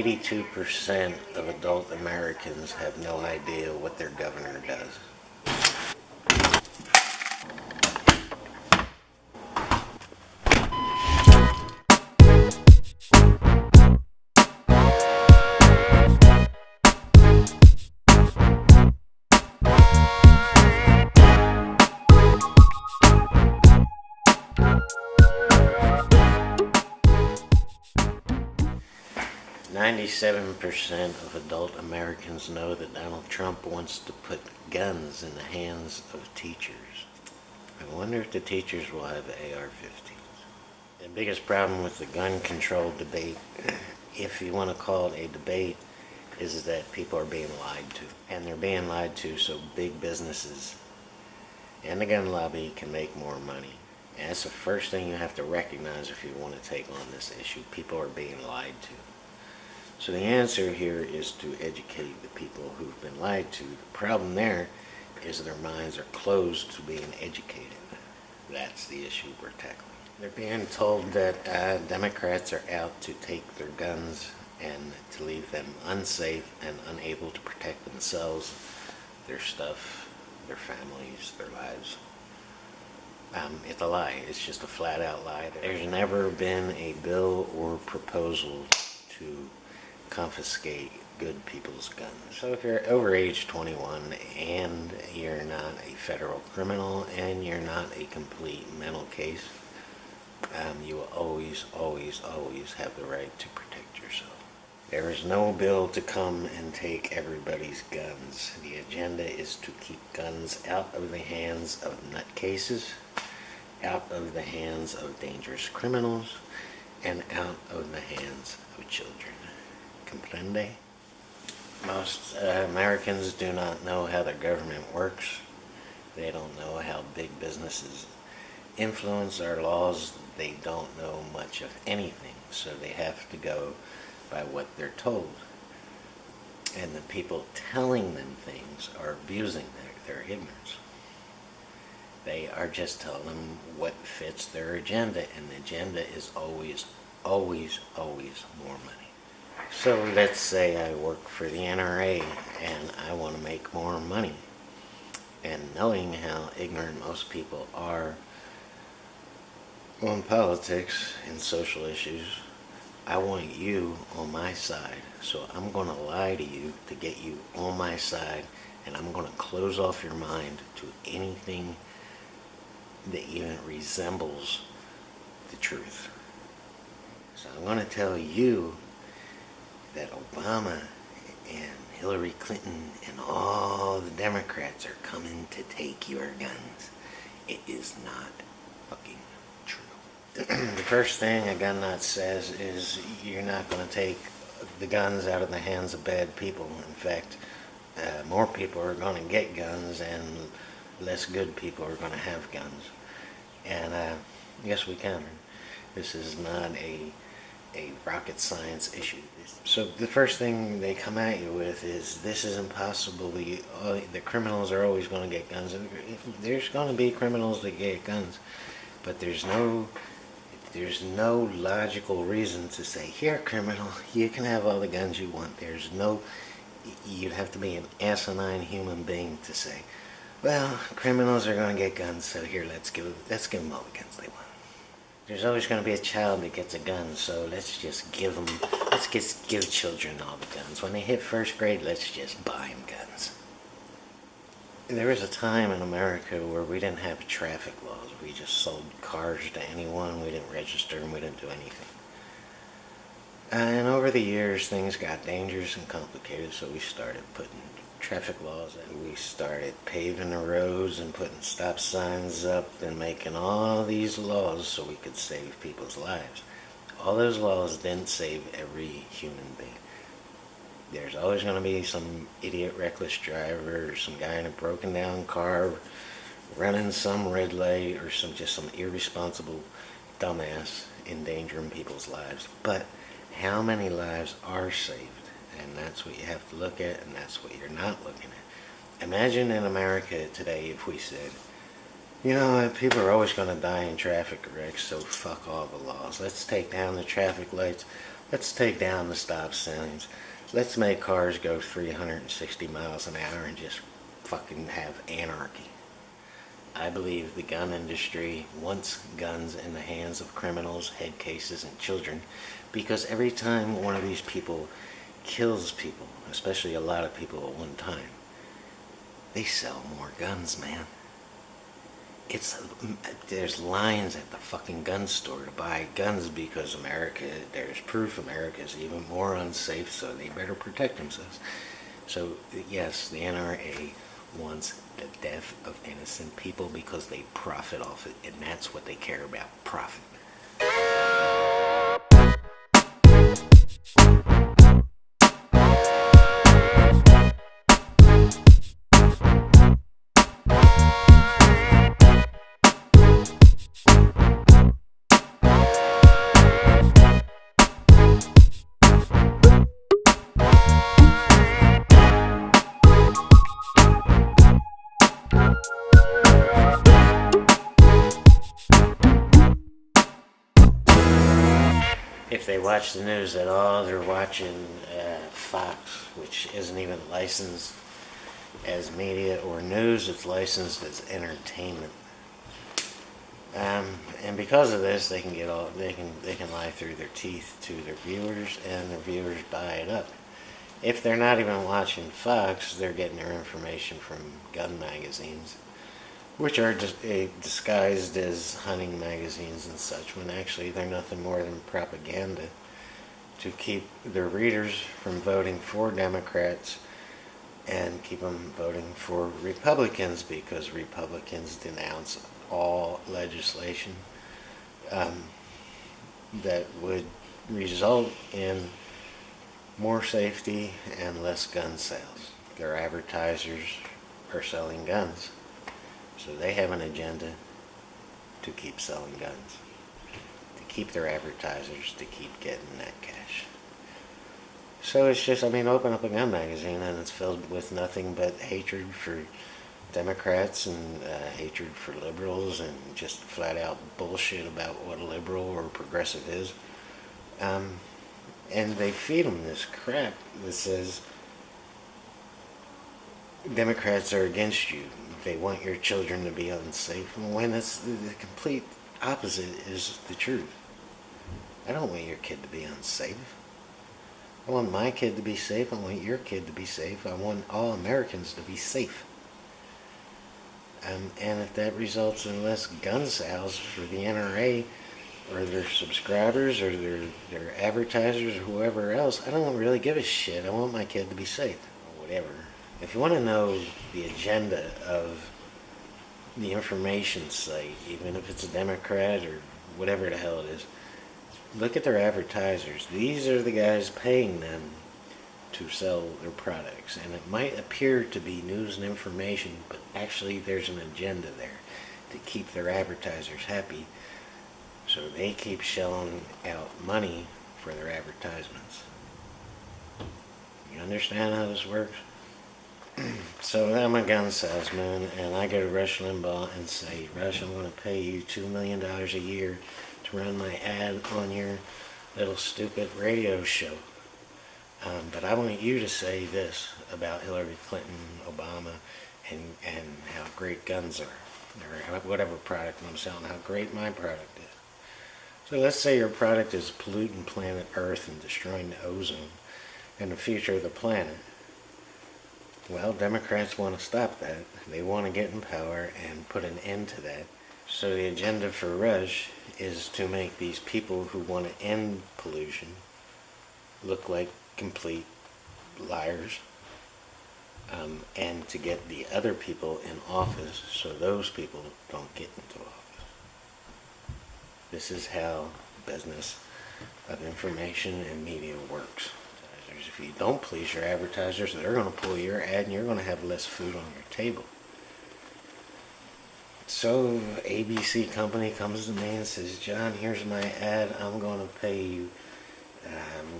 82% of adult Americans have no idea what their governor does. 97% of adult Americans know that Donald Trump wants to put guns in the hands of teachers. I wonder if the teachers will have AR-15s. The biggest problem with the gun control debate, if you want to call it a debate, is that people are being lied to. And they're being lied to so big businesses and the gun lobby can make more money. And that's the first thing you have to recognize if you want to take on this issue. People are being lied to. So the answer here is to educate the people who've been lied to. The problem there is their minds are closed to being educated. That's the issue we're tackling. They're being told that Democrats are out to take their guns and to leave them unsafe and unable to protect themselves, their stuff, their families, their lives. It's a lie. It's just a flat-out lie. There's never been a bill or proposal to confiscate good people's guns. So if you're over age 21 and you're not a federal criminal and you're not a complete mental case, you will always, always, always have the right to protect yourself. There is no bill to come and take everybody's guns. The agenda is to keep guns out of the hands of nutcases, out of the hands of dangerous criminals, and out of the hands of children. Comprende? Most Americans do not know how their government works. They don't know how big businesses influence our laws. They don't know much of anything, so they have to go by what they're told. And the people telling them things are abusing their ignorance. They are just telling them what fits their agenda, and the agenda is always, always, always more money. So let's say I work for the NRA and I want to make more money. And knowing how ignorant most people are on politics and social issues, I want you on my side. So I'm going to lie to you to get you on my side, and I'm going to close off your mind to anything that even resembles the truth. So I'm going to tell you that Obama and Hillary Clinton and all the Democrats are coming to take your guns. It is not fucking true. The first thing a gun nut says is you're not going to take the guns out of the hands of bad people. In fact, more people are going to get guns and less good people are going to have guns. And yes, we can. This is not a rocket science issue. So the first thing they come at you with is, this is impossible. The criminals are always going to get guns. There's going to be criminals that get guns, but there's no logical reason to say, here, criminal, you can have all the guns you want. You'd have to be an asinine human being to say, well, criminals are going to get guns, so here, let's give them all the guns they want. There's always going to be a child that gets a gun, so let's just give children all the guns. When they hit first grade, let's just buy them guns. There was a time in America where we didn't have traffic laws. We just sold cars to anyone. We didn't register them. We didn't do anything. And over the years, things got dangerous and complicated, so we started putting traffic laws in. We started paving the roads and putting stop signs up and making all these laws so we could save people's lives. All those laws didn't save every human being. There's always going to be some idiot reckless driver or some guy in a broken down car running some red light, or some irresponsible dumbass endangering people's lives. But how many lives are saved? And that's what you have to look at, and that's what you're not looking at. Imagine in America today if we said, you know, people are always going to die in traffic wrecks, so fuck all the laws. Let's take down the traffic lights. Let's take down the stop signs. Let's make cars go 360 miles an hour and just fucking have anarchy. I believe the gun industry wants guns in the hands of criminals, head cases, and children, because every time one of these people kills people, especially a lot of people at one time, they sell more guns, man. There's lines at the fucking gun store to buy guns because there's proof America is even more unsafe, so they better protect themselves. So yes, the NRA wants the death of innocent people because they profit off it, and that's what they care about, profit. If they watch the news at all, they're watching Fox, which isn't even licensed as media or news. It's licensed as entertainment. And because of this, they can lie through their teeth to their viewers, and their viewers buy it up. If they're not even watching Fox, they're getting their information from gun magazines, which are disguised as hunting magazines and such, when actually they're nothing more than propaganda to keep their readers from voting for Democrats and keep them voting for Republicans, because Republicans denounce all legislation that would result in more safety and less gun sales. Their advertisers are selling guns, so they have an agenda to keep selling guns, to keep their advertisers to keep getting that cash. So it's just, open up a gun magazine and it's filled with nothing but hatred for Democrats and hatred for liberals, and just flat out bullshit about what a liberal or progressive is. And they feed them this crap that says Democrats are against you. They want your children to be unsafe, when it's the complete opposite is the truth. I don't want your kid to be unsafe. I want my kid to be safe. I want your kid to be safe. I want all Americans to be safe. And if that results in less gun sales for the NRA or their subscribers or their advertisers or whoever else, I don't really give a shit. I want my kid to be safe, or whatever. If you want to know the agenda of the information site, even if it's a Democrat or whatever the hell it is, look at their advertisers. These are the guys paying them to sell their products. And it might appear to be news and information, but actually there's an agenda there to keep their advertisers happy, so they keep shelling out money for their advertisements. You understand how this works? So I'm a gun salesman, and I go to Rush Limbaugh and say, Rush, I'm going to pay you $2 million a year to run my ad on your little stupid radio show. But I want you to say this about Hillary Clinton, Obama, and how great guns are, or whatever product I'm selling, how great my product is. So let's say your product is polluting planet Earth and destroying the ozone and the future of the planet. Well, Democrats want to stop that. They want to get in power and put an end to that. So the agenda for Rush is to make these people who want to end pollution look like complete liars, and to get the other people in office so those people don't get into office. This is how business of information and media works. If you don't please your advertisers, they're going to pull your ad and you're going to have less food on your table. So ABC company comes to me and says, John, here's my ad. I'm going to pay you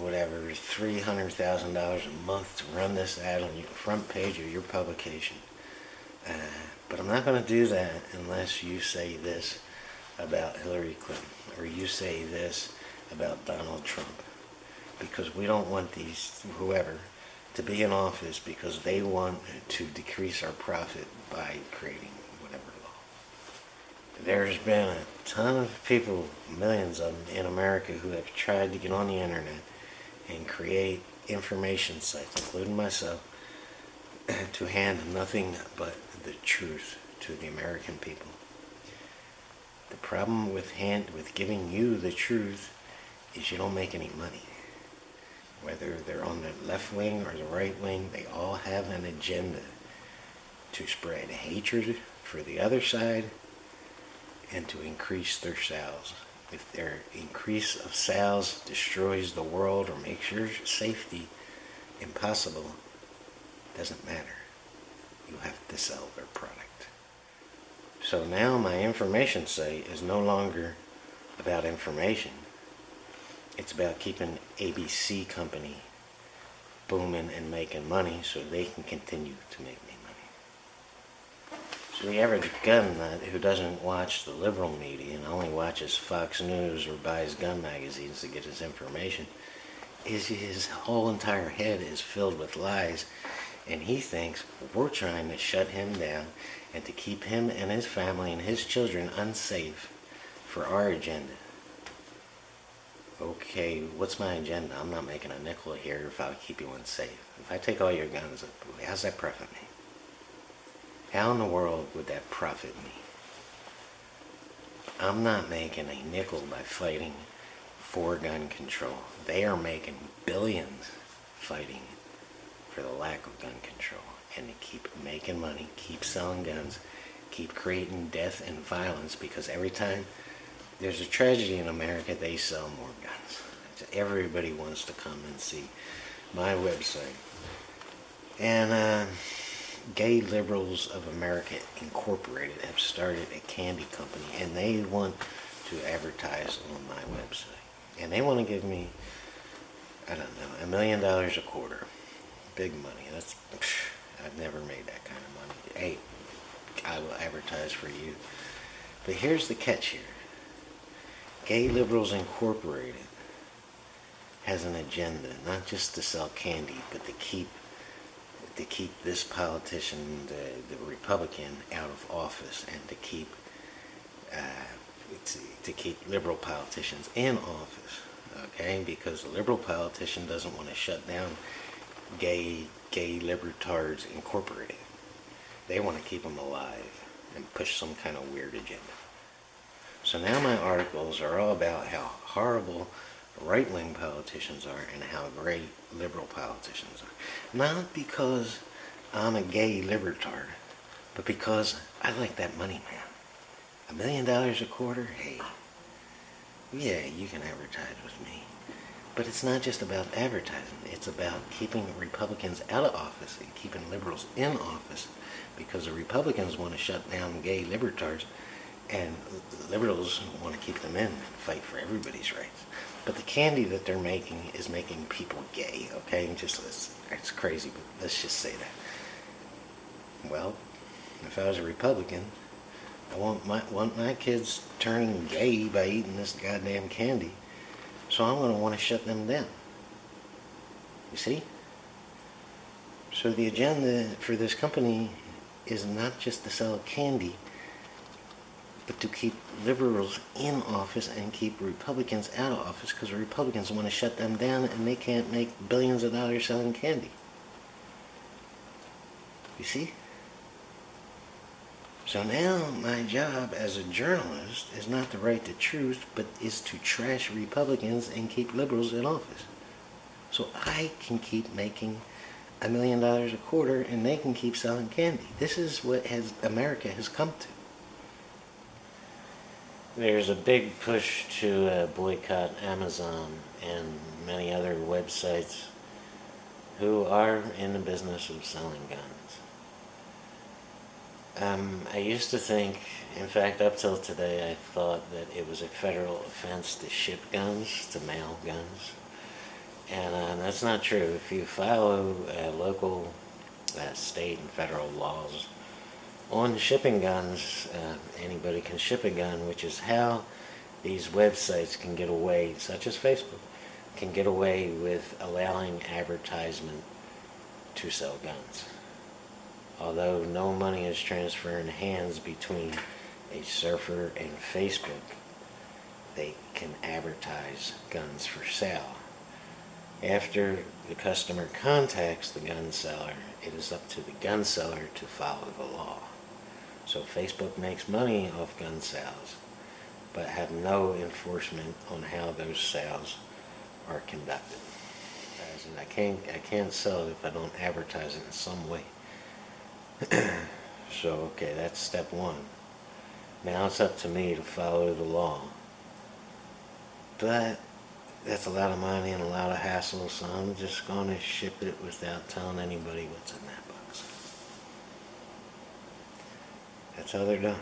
whatever, $300,000 a month to run this ad on your front page of your publication. But I'm not going to do that unless you say this about Hillary Clinton, or you say this about Donald Trump. because we don't want whoever to be in office because they want to decrease our profit by creating whatever law. There's been a ton of people, millions of them in America, who have tried to get on the internet and create information sites, including myself, to hand nothing but the truth to the American people. The problem with giving you the truth is you don't make any money. Whether they're on the left wing or the right wing, they all have an agenda to spread hatred for the other side and to increase their sales. If their increase of sales destroys the world or makes your safety impossible, doesn't matter. You have to sell their product. So now my information site is no longer about information. It's about keeping ABC company booming and making money so they can continue to make me money. So the average gun nut who doesn't watch the liberal media and only watches Fox News or buys gun magazines to get his information, his whole entire head is filled with lies, and he thinks we're trying to shut him down and to keep him and his family and his children unsafe for our agenda. Okay, what's my agenda? I'm not making a nickel here if I keep you unsafe. If I take all your guns, how's that profit me? How in the world would that profit me? I'm not making a nickel by fighting for gun control. They are making billions fighting for the lack of gun control and to keep making money, keep selling guns, keep creating death and violence, because every time there's a tragedy in America, they sell more guns. Everybody wants to come and see my website. And Gay Liberals of America Incorporated have started a candy company, and they want to advertise on my website. And they want to give me, I don't know, $1 million a quarter. Big money. I've never made that kind of money. Hey, I will advertise for you. But here's the catch here. Gay Liberals Incorporated has an agenda, not just to sell candy, but to keep this politician, the Republican, out of office, and to keep liberal politicians in office. Okay, because the liberal politician doesn't want to shut down Gay Libertards Incorporated. They want to keep them alive and push some kind of weird agenda. So now my articles are all about how horrible right-wing politicians are and how great liberal politicians are. Not because I'm a gay libertard, but because I like that money, man. $1 million a quarter? Hey, yeah, you can advertise with me. But it's not just about advertising. It's about keeping Republicans out of office and keeping liberals in office, because the Republicans want to shut down gay libertards, and liberals want to keep them in and fight for everybody's rights. But the candy that they're making is making people gay, okay? It's crazy, but let's just say that. Well, if I was a Republican, I want my kids turning gay by eating this goddamn candy, so I'm going to want to shut them down. You see? So the agenda for this company is not just to sell candy, but to keep liberals in office and keep Republicans out of office, because the Republicans want to shut them down and they can't make billions of dollars selling candy. You see? So now my job as a journalist is not to write the truth, but is to trash Republicans and keep liberals in office. So I can keep making $1 million a quarter and they can keep selling candy. This is what America has come to. There's a big push to boycott Amazon and many other websites who are in the business of selling guns. I used to think, in fact up till today, I thought that it was a federal offense to ship guns, to mail guns. And that's not true. If you follow local, state and federal laws on shipping guns, anybody can ship a gun, which is how these websites can get away, such as Facebook, can get away with allowing advertisement to sell guns. Although no money is transferring hands between a surfer and Facebook, they can advertise guns for sale. After the customer contacts the gun seller, it is up to the gun seller to follow the law. So Facebook makes money off gun sales, but have no enforcement on how those sales are conducted. As in, I can't sell it if I don't advertise it in some way. So, okay, that's step one. Now it's up to me to follow the law. But that's a lot of money and a lot of hassle, so I'm just going to ship it without telling anybody what's in that box. That's how they're done.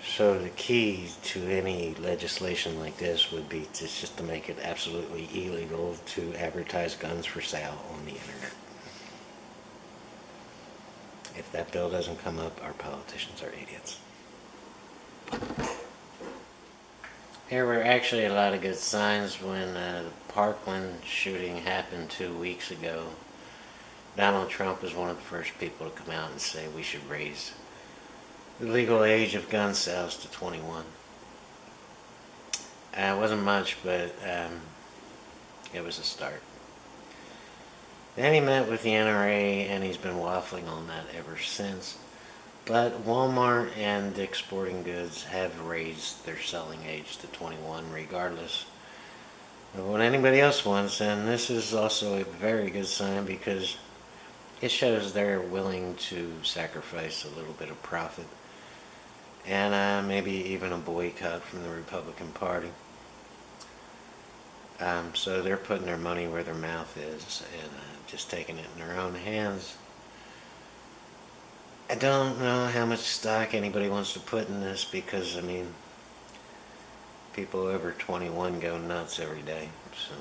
So the key to any legislation like this would be just to make it absolutely illegal to advertise guns for sale on the internet. If that bill doesn't come up, our politicians are idiots. There were actually a lot of good signs when the Parkland shooting happened 2 weeks ago. Donald Trump was one of the first people to come out and say we should raise the legal age of gun sales to 21. It wasn't much, but it was a start. Then he met with the NRA, and he's been waffling on that ever since. But Walmart and Dick's Sporting Goods have raised their selling age to 21 regardless of what anybody else wants. And this is also a very good sign because it shows they're willing to sacrifice a little bit of profit and maybe even a boycott from the Republican Party. So they're putting their money where their mouth is and just taking it in their own hands. I don't know how much stock anybody wants to put in this because, I mean, people over 21 go nuts every day. So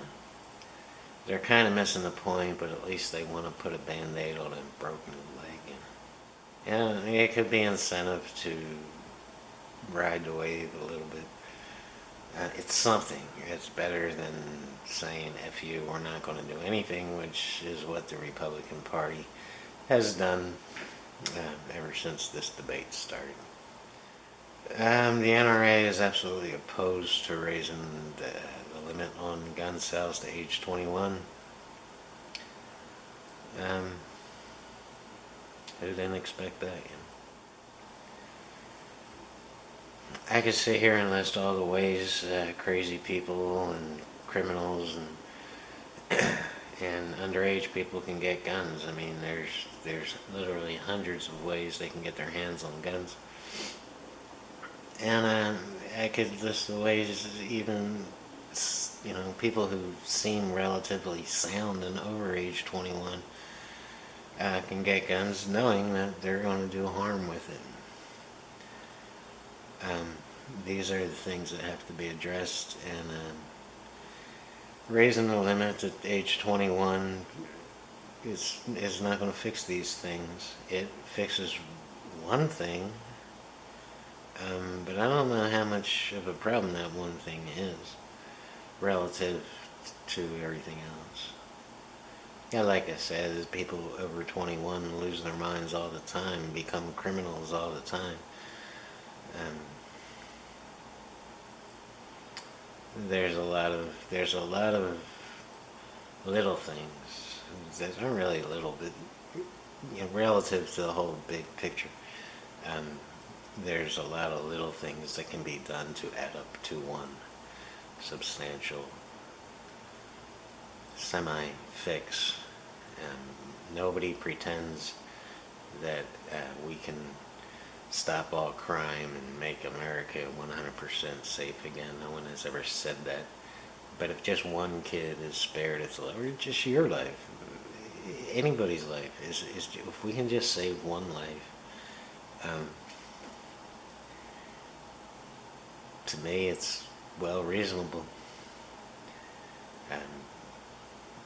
they're kind of missing the point, but at least they want to put a band-aid on a broken leg. Yeah, it could be incentive to ride the wave a little bit. It's something. It's better than saying, F you, we're not going to do anything, which is what the Republican Party has done ever since this debate started. The NRA is absolutely opposed to raising the limit on gun sales to age 21. Who didn't expect that? I could sit here and list all the ways crazy people and criminals and underage people can get guns. I mean, there's literally hundreds of ways they can get their hands on guns. And I could list the ways even, people who seem relatively sound and over age 21 can get guns knowing that they're going to do harm with it. These are the things that have to be addressed, and raising the limit to age 21 is not going to fix these things. It fixes one thing, but I don't know how much of a problem that one thing is relative to everything else. Yeah, like I said, people over 21 lose their minds all the time, become criminals all the time. There's a lot of little things that aren't really little, but relative to the whole big picture. There's a lot of little things that can be done to add up to one substantial semi-fix. Nobody pretends that we can stop all crime and make America 100% safe again. No one has ever said that. But if just one kid is spared its life, or just your life, anybody's life, if we can just save one life, to me it's well reasonable.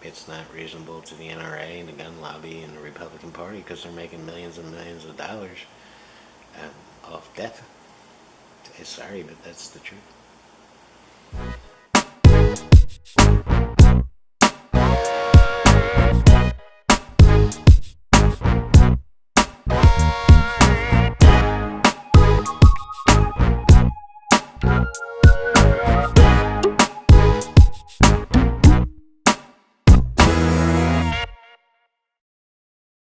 It's not reasonable to the NRA and the gun lobby and the Republican Party because they're making millions and millions of dollars off death. Sorry, but that's the truth.